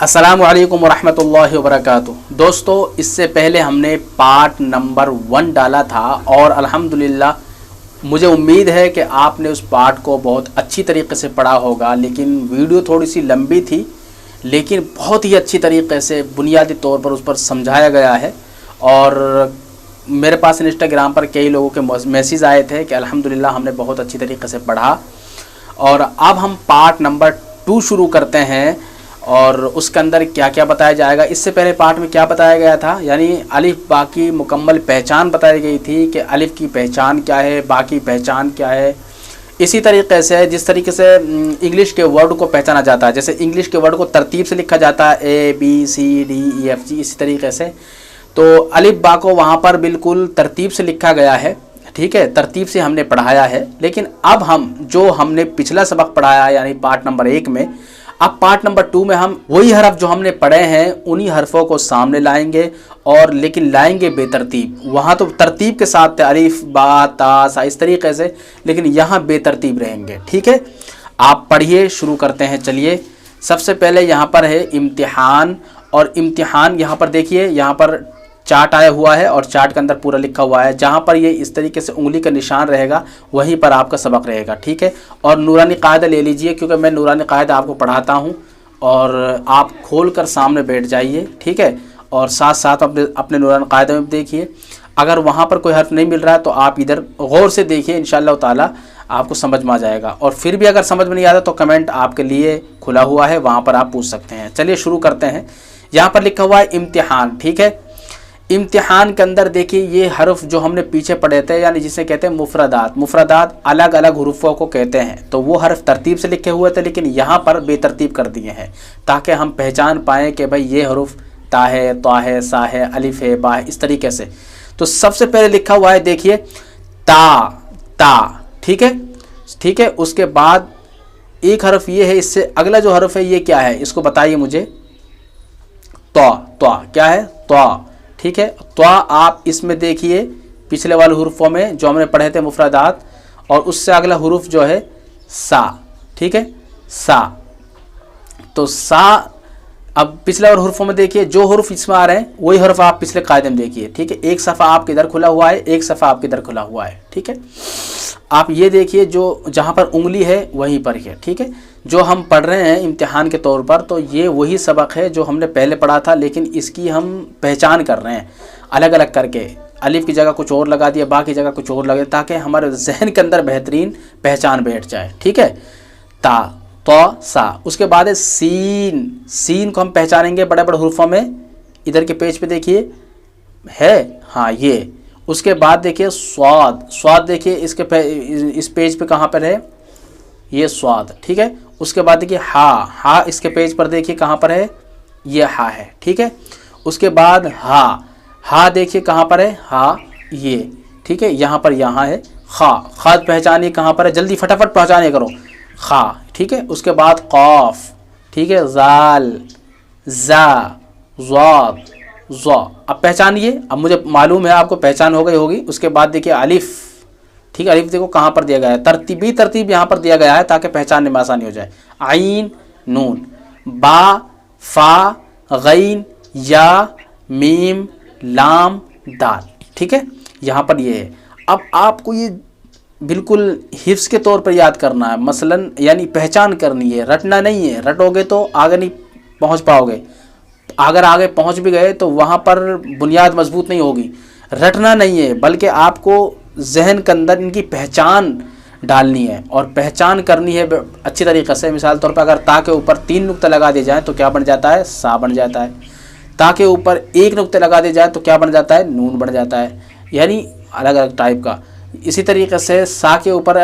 अस्सलामु अलैकुम वरहमतुल्लाहि वबरकातुहू। दोस्तों, इससे पहले हमने पार्ट नंबर 1 डाला था और अल्हम्दुलिल्लाह मुझे उम्मीद है कि आपने उस पार्ट को बहुत अच्छी तरीके से पढ़ा होगा। लेकिन वीडियो थोड़ी सी लंबी थी, लेकिन बहुत ही अच्छी तरीके से बुनियादी तौर पर उस पर समझाया गया है। और मेरे पास इंस्टाग्राम पर कई लोगों के मैसेज आए थे कि अल्हम्दुलिल्लाह हमने बहुत अच्छी तरीके से पढ़ा। और अब हम पार्ट नंबर 2 शुरू करते हैं और उसके अंदर क्या क्या बताया जाएगा। इससे पहले पार्ट में क्या बताया गया था, यानी अलिफ बा की मुकम्मल पहचान बताई गई थी कि अलिफ की पहचान क्या है, बा की पहचान क्या है। इसी तरीके से जिस तरीके से इंग्लिश के वर्ड को पहचाना जाता है, जैसे इंग्लिश के वर्ड को तरतीब से लिखा जाता है ABCDEFG, इसी तरीके से तो अलिफ बा को वहाँ पर बिल्कुल तरतीब से लिखा गया है। ठीक है, तरतीब से हमने पढ़ाया है। लेकिन अब हम जो हमने पिछला सबक पढ़ाया यानी पार्ट नंबर 1 में, अब पार्ट नंबर 2 में हम वही हरफ जो हमने पढ़े हैं उन्हीं हरफों को सामने लाएंगे, और लेकिन लाएंगे बेतरतीब। वहाँ तो तरतीब के साथ थे अलिफ बा ता सा इस तरीके से, लेकिन यहाँ बेतरतीब रहेंगे। ठीक है, आप पढ़िए, शुरू करते हैं। चलिए, सबसे पहले यहाँ पर है इम्तिहान। और इम्तिहान यहाँ पर देखिए, यहाँ पर चार्ट आया हुआ है और चार्ट के अंदर पूरा लिखा हुआ है। जहाँ पर ये इस तरीके से उंगली का निशान रहेगा वहीं पर आपका सबक रहेगा। ठीक है, और नूरानी कायदा ले लीजिए, क्योंकि मैं नूरानी कायदा आपको पढ़ाता हूँ और आप खोल कर सामने बैठ जाइए। ठीक है, और साथ साथ अपने नूरानी कायदा में देखिए। अगर वहाँ पर कोई हर्फ नहीं मिल रहा है तो आप इधर गौर से देखिए, इंशाअल्लाह ताला आपको समझ में आ जाएगा। और फिर भी अगर समझ में नहीं आता तो कमेंट आपके लिए खुला हुआ है, वहाँ पर आप पूछ सकते हैं। चलिए शुरू करते हैं। यहाँ पर लिखा हुआ है इम्तिहान। ठीक है, इम्तिहान के अंदर देखिए ये हरफ जो हमने पीछे पढ़े थे, यानी जिसे कहते हैं मुफरदात। मुफरदात अलग अलग हुरूफों को कहते हैं, तो वो हरफ तरतीब से लिखे हुए थे, लेकिन यहाँ पर बेतरतीब कर दिए हैं ताकि हम पहचान पाएँ कि भाई ये हरुफ ता है, ता है, सा है, अलिफ है, बा है, इस तरीके से। तो सबसे पहले लिखा हुआ है देखिए ता, ता। ठीक है, ठीक है, उसके बाद एक हरफ ये है, इससे अगला जो हरफ है ये क्या है, इसको बताइए मुझे। तो, क्या है? तो। ठीक है, तो आप इसमें देखिए पिछले वाले हुरूफों में जो हमने पढ़े थे मुफरदात, और उससे अगला हुरूफ जो है सा। ठीक है, सा। तो सा, अब पिछले वाले हुरूफों में देखिए जो हुरूफ इसमें आ रहे हैं वही हुरूफ आप पिछले कायदे में देखिए। ठीक है, एक सफ़ा आपके इधर खुला हुआ है, एक सफ़ा आपके इधर खुला हुआ है। ठीक है, आप ये देखिए जो जहाँ पर उंगली है वहीं पर है। ठीक है, जो हम पढ़ रहे हैं इम्तिहान के तौर पर, तो ये वही सबक है जो हमने पहले पढ़ा था, लेकिन इसकी हम पहचान कर रहे हैं अलग अलग करके। अलिफ की जगह कुछ और लगा दिया, बा की जगह कुछ और लगा दिया, ताकि हमारे जहन के अंदर बेहतरीन पहचान बैठ जाए। ठीक है, ता, तो, सा। उसके बाद है सीन। सीन को हम पहचानेंगे बड़े बड़े हुरूफों में। इधर के पेज पे देखिए है, हाँ ये। उसके बाद देखिए स्वाद। स्वाद देखिए इस पेज पे कहाँ पर है, ये स्वाद। ठीक है, उसके बाद देखिए हा। हा इसके पेज पर देखिए कहाँ पर है, ये हा है। ठीक है, उसके बाद हा। हा देखिए कहाँ पर है, हा ये। ठीक है, यहाँ पर यहाँ है खा। खा पहचानिए कहाँ पर है, जल्दी फटाफट पहचानिए करो, खा। ठीक है, उसके बाद कौफ। ठीक है, जाल, जा, ज़ाद, ज़ा। अब पहचानिए, अब मुझे मालूम है आपको पहचान हो गई होगी। उसके बाद देखिए अलिफ। ठीक है, अलिफ देखो कहाँ पर दिया गया है, तरतीब यहाँ पर दिया गया है ताकि पहचानने में आसानी हो जाए। आइन, नून, बा, फा, गैन, या, मीम, लाम, दाल। ठीक है, यहाँ पर ये है। अब आपको ये बिल्कुल हिफ्स के तौर पर याद करना है, मसलन यानी पहचान करनी है, रटना नहीं है। रटोगे तो आगे नहीं पहुँच पाओगे, अगर आगे पहुँच भी गए तो वहाँ पर बुनियाद मजबूत नहीं होगी। रटना नहीं है, बल्कि आपको जहन के अंदर इनकी पहचान डालनी है और पहचान करनी है अच्छी तरीक़े से। मिसाल तौर पर अगर ता के ऊपर 3 नुक्ते लगा दिए जाए तो क्या बन जाता है, सा बन जाता है। ता के ऊपर 1 नुक्ते लगा दिए जाए तो क्या बन जाता है, नून बन जाता है। यानी अलग अलग टाइप का। इसी तरीके से सा के ऊपर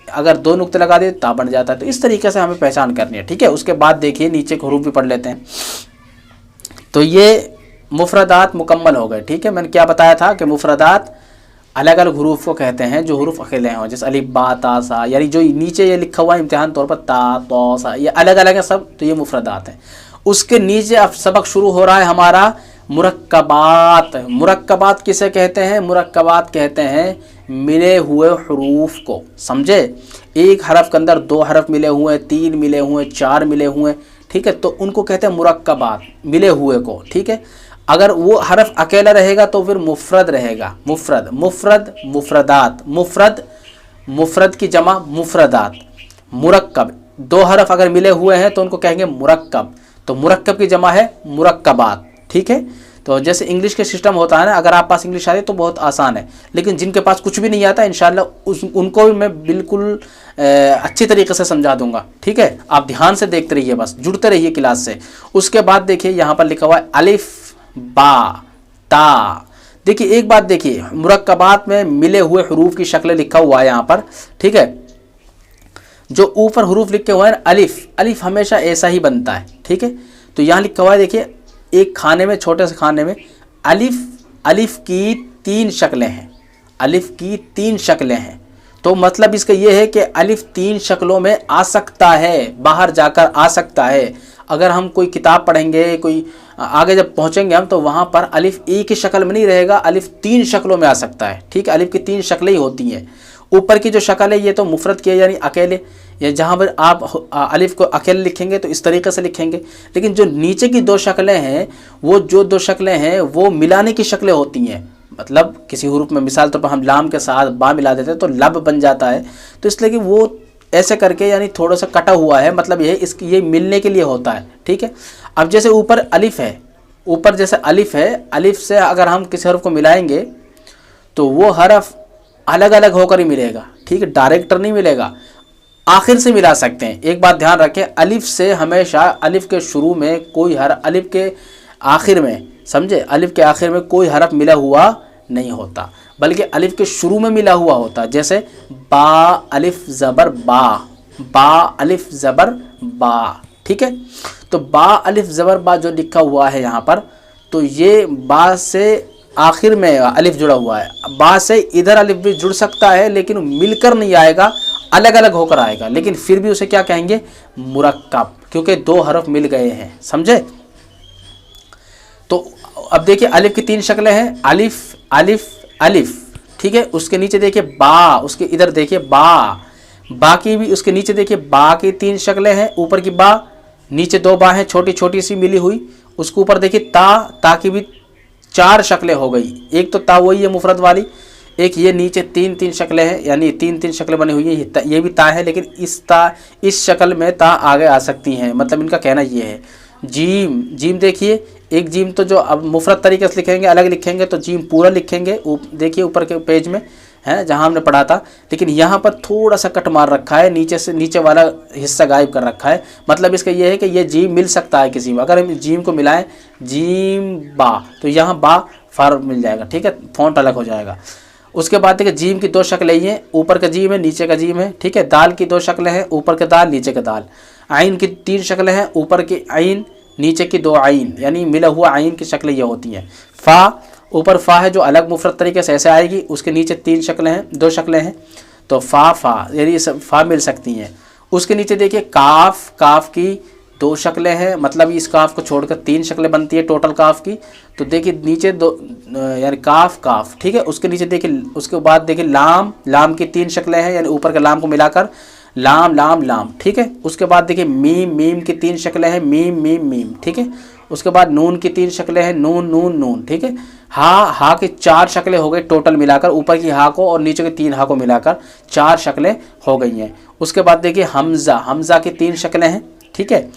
अगर 2 नुक्ते लगा दिए ता बन जाता है। तो इस तरीके से हमें पहचान करनी है। ठीक है, उसके बाद देखिए नीचे के हुरूफ भी पढ़ लेते हैं। तो ये मुफरदात मुकम्मल हो गए। ठीक है, मैंने क्या बताया था कि मुफरदात अलग अलग हुरूफ को कहते हैं जो हुरूफ अकेले हों, जैसे अलिफ, बा, ता, सा। यानी जो नीचे ये लिखा हुआ है इम्तिहान तौर पर ता, तो, सा, ये अलग अलग है सब, तो ये मुफरदात हैं। उसके नीचे अब सबक शुरू हो रहा है हमारा मुरक्कबात। मुरक्कबात किसे कहते हैं? मुरक्कबात कहते हैं मिले हुए हुरूफ को। समझे? एक हरफ के अंदर 2 हरफ मिले हुए, 3 मिले हुए, 4 मिले हुए। ठीक है, तो उनको कहते हैं मुरक्कबात, मिले हुए को। ठीक है, अगर वो हरफ अकेला रहेगा तो फिर मुफरद रहेगा, मुफरद, मुफरद, मुफरदात, मुफरद, मुफरद की जमा मुफरदात। मुरक्कब, दो हरफ अगर मिले हुए हैं तो उनको कहेंगे मुरक्कब, तो मुरक्कब की जमा है मुरक्कबात। ठीक है, तो जैसे इंग्लिश के सिस्टम होता है ना, अगर आप पास इंग्लिश आ रही है तो बहुत आसान है, लेकिन जिनके पास कुछ भी नहीं आता इंशाल्लाह उनको भी मैं बिल्कुल अच्छी तरीके से समझा दूंगा। ठीक है, आप ध्यान से देखते रहिए, बस जुड़ते रहिए क्लास से। उसके बाद देखिए यहाँ पर लिखा हुआ है अलिफ बा ता। देखिए एक बात देखिए, मुरक्कबात में मिले हुए हरूफ की शक्लें लिखा हुआ है यहाँ पर। ठीक है, जो ऊपर हरूफ लिखे हुए हैं अलिफ, अलिफ हमेशा ऐसा ही बनता है। ठीक है, तो यहाँ लिखा हुआ है देखिए, एक खाने में, छोटे से खाने में अलिफ, अलिफ की 3 शक्लें हैं, अलिफ की 3 शक्लें हैं। तो मतलब इसका ये है कि अलिफ 3 शक्लों में आ सकता है, बाहर जाकर आ सकता है। अगर हम कोई किताब पढ़ेंगे, कोई आगे जब पहुंचेंगे हम, तो वहाँ पर अलिफ एक ही शक्ल में नहीं रहेगा, अलिफ 3 शक्लों में आ सकता है। ठीक है, अलिफ की 3 शक्लें ही होती हैं। ऊपर की जो शक्ल है ये तो मुफरद की है, यानी अकेले, या जहाँ पर आप अलिफ को अकेले लिखेंगे तो इस तरीके से लिखेंगे। लेकिन जो नीचे की 2 शक्लें हैं, वो जो 2 शक्लें हैं वो मिलाने की शक्लें होती हैं। मतलब किसी हुरूफ में मिसाल तौर पर हम लाम के साथ बा मिला देते हैं तो लब बन जाता है, तो इसलिए कि वो ऐसे करके यानी थोड़ा सा कटा हुआ है, मतलब ये इसकी ये मिलने के लिए होता है। ठीक है, अब जैसे ऊपर अलिफ है, ऊपर जैसे अलिफ है, अलिफ से अगर हम किसी हरफ को मिलाएंगे तो वो हरफ अलग अलग होकर ही मिलेगा। ठीक है, डायरेक्टर नहीं मिलेगा, आखिर से मिला सकते हैं। एक बात ध्यान रखें, अलिफ से हमेशा अलिफ के शुरू में कोई हरफ, अलिफ के आखिर में, समझे, अलिफ के आखिर में कोई हरफ मिला हुआ नहीं होता, बल्कि अलिफ के शुरू में मिला हुआ होता। जैसे बा अलिफ ज़बर बा, बा अलिफ ज़बर बा। ठीक है, तो बा अलिफ ज़बर बा जो लिखा हुआ है यहाँ पर, तो ये बा से आखिर में अलिफ जुड़ा हुआ है, बा से इधर अलिफ भी जुड़ सकता है लेकिन मिलकर नहीं आएगा, अलग अलग होकर आएगा, लेकिन फिर भी उसे क्या कहेंगे, मुरक्कब, क्योंकि 2 हरफ मिल गए हैं। समझे? तो अब देखिए अलिफ की 3 शक्लें हैं, अलिफ अलिफ अलिफ। ठीक है, उसके नीचे देखिए बा, उसके इधर देखिए बा, बा की भी, उसके नीचे देखिए बा की 3 शक्लें हैं, ऊपर की बा, नीचे 2 बा हैं छोटी छोटी सी मिली हुई। उसके ऊपर देखिए ता, ता की भी 4 शक्लें हो गई। एक तो ता वही है मुफरद वाली, एक ये नीचे 3 शक्लें हैं, यानी 3 शक्लें बनी हुई हैं। ये भी ता है, लेकिन इस शक्ल में ता आगे आ सकती हैं, मतलब इनका कहना ये है। जीम, जीम देखिए, एक जीम तो जो अब मुफरद तरीके से लिखेंगे, अलग लिखेंगे तो जीम पूरा लिखेंगे। देखिए ऊपर के पेज में है जहाँ हमने पढ़ा था, लेकिन यहाँ पर थोड़ा सा कट मार रखा है, नीचे से नीचे वाला हिस्सा गायब कर रखा है। मतलब इसका ये है कि ये जीम मिल सकता है किसी में। अगर हम जीम को मिलाएं जीम बा, तो यहाँ बा फार मिल जाएगा। ठीक है, फॉन्ट अलग हो जाएगा। उसके बाद देखिए जीम की 2 शक्लें ही हैं, ऊपर का जीम है, नीचे का जीम है। ठीक है, दाल की 2 शक्लें हैं, ऊपर का दाल, नीचे का दाल। आइन की 3 शक्लें हैं, ऊपर की आइन, नीचे की 2 आइन, यानी मिला हुआ आइन की शक्लें ये होती हैं। फ़ा, ऊपर फ़ा है जो अलग मुफरद तरीके से ऐसे आएगी, उसके नीचे 3 शक्लें हैं, 2 शक्लें हैं, तो फ़ा फ़ा, यानी फ़ा मिल सकती हैं। उसके नीचे देखिए काफ, काफ की 2 शक्लें हैं, मतलब इस काफ को छोड़कर 3 शक्लें बनती है टोटल काफ की। तो देखिए नीचे 2 यानी काफ काफ। ठीक है, उसके नीचे देखिए, उसके बाद देखिए लाम, लाम की 3 शक्लें हैं, यानी ऊपर के लाम को मिलाकर लाम लाम लाम। ठीक है, उसके बाद देखिए मीम, मीम की 3 शक्लें हैं, मीम मीम मीम। ठीक है, उसके बाद नून की 3 शक्लें हैं, नून नून नून। ठीक है, हा, हा की 4 शक्लें हो गई टोटल मिलाकर, ऊपर की हा को और नीचे के 3 हा को मिलाकर 4 शक्लें हो गई हैं। उसके बाद देखिए हमज़ा, हमज़ा की 3 शक्लें हैं। ठीक है,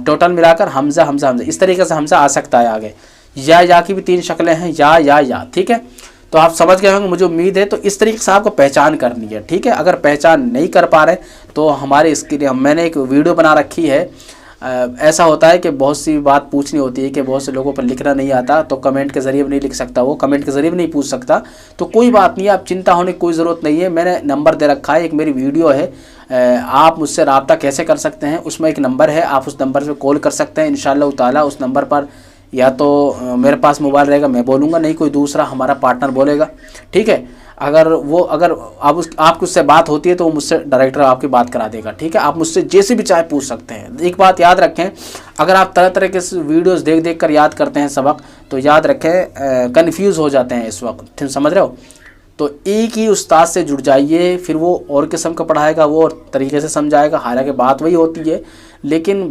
टोटल मिलाकर हमज़ा हमज़ा हमज़ा, इस तरीके से हमज़ा आ सकता है आगे। या की भी 3 शक्लें हैं, या। ठीक है, तो आप समझ गए होंगे, मुझे उम्मीद है। तो इस तरीके से आपको पहचान करनी है। ठीक है, अगर पहचान नहीं कर पा रहे तो हमारे इसके लिए मैंने एक वीडियो बना रखी है। ऐसा होता है कि बहुत सी बात पूछनी होती है कि बहुत से लोगों पर लिखना नहीं आता, तो कमेंट के ज़रिए भी नहीं लिख सकता, वो कमेंट के ज़रिए भी नहीं पूछ सकता। तो कोई बात नहीं है, आप चिंता होने की कोई ज़रूरत नहीं है। मैंने नंबर दे रखा है, एक मेरी वीडियो है, आप मुझसे रब्ता कैसे कर सकते हैं, उसमें एक नंबर है, आप उस नंबर पर कॉल कर सकते हैं। इंशाअल्लाह ताला उस नंबर पर या तो मेरे पास मोबाइल रहेगा, मैं बोलूँगा, नहीं कोई दूसरा हमारा पार्टनर बोलेगा। ठीक है, अगर आपकी उससे बात होती है तो वो मुझसे डायरेक्टर आपकी बात करा देगा। ठीक है, आप मुझसे जैसे भी चाहे पूछ सकते हैं। एक बात याद रखें, अगर आप तरह तरह के वीडियोस देख कर याद करते हैं सबक, तो याद रखें कन्फ्यूज़ हो जाते हैं इस वक्त, समझ रहे हो। तो एक ही उस्ताद से जुड़ जाइए, फिर वो और किस्म का पढ़ाएगा, वो और तरीके से समझाएगा, हालांकि बात वही होती है, लेकिन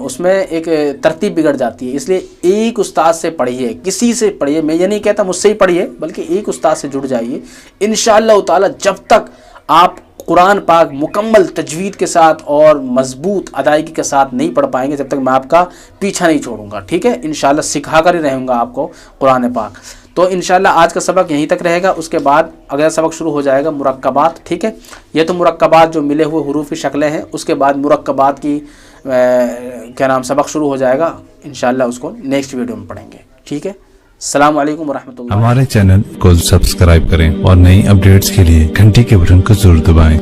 उसमें एक तरतीब बिगड़ जाती है। इसलिए एक उस्ताद से पढ़िए, किसी से पढ़िए। मैं ये नहीं कहता मुझसे ही पढ़िए, बल्कि एक उस्ताद से जुड़ जाइए। इंशाअल्लाह ताला जब तक आप कुरान पाक मुकम्मल तजवीद के साथ और मजबूत अदायगी के साथ नहीं पढ़ पाएंगे, जब तक मैं आपका पीछा नहीं छोड़ूंगा। ठीक है, इंशाअल्लाह सिखा कर ही रहूँगा आपको कुरान पाक। तो इंशाअल्लाह आज का सबक यहीं तक रहेगा। उसके बाद अगला सबक शुरू हो जाएगा मुरक्कबात। ठीक है, ये तो मुरक्कबात जो मिले हुए हुरूफ़ी शक्लें हैं। उसके बाद मुरक्कबात की क्या नाम सबक शुरू हो जाएगा। इंशाअल्लाह उसको नेक्स्ट वीडियो में पढ़ेंगे। ठीक है, अस्सलाम वालेकुम वरहमतुल्लाह। हमारे चैनल को सब्सक्राइब करें और नई अपडेट्स के लिए घंटी के बटन को जरूर दबाएं।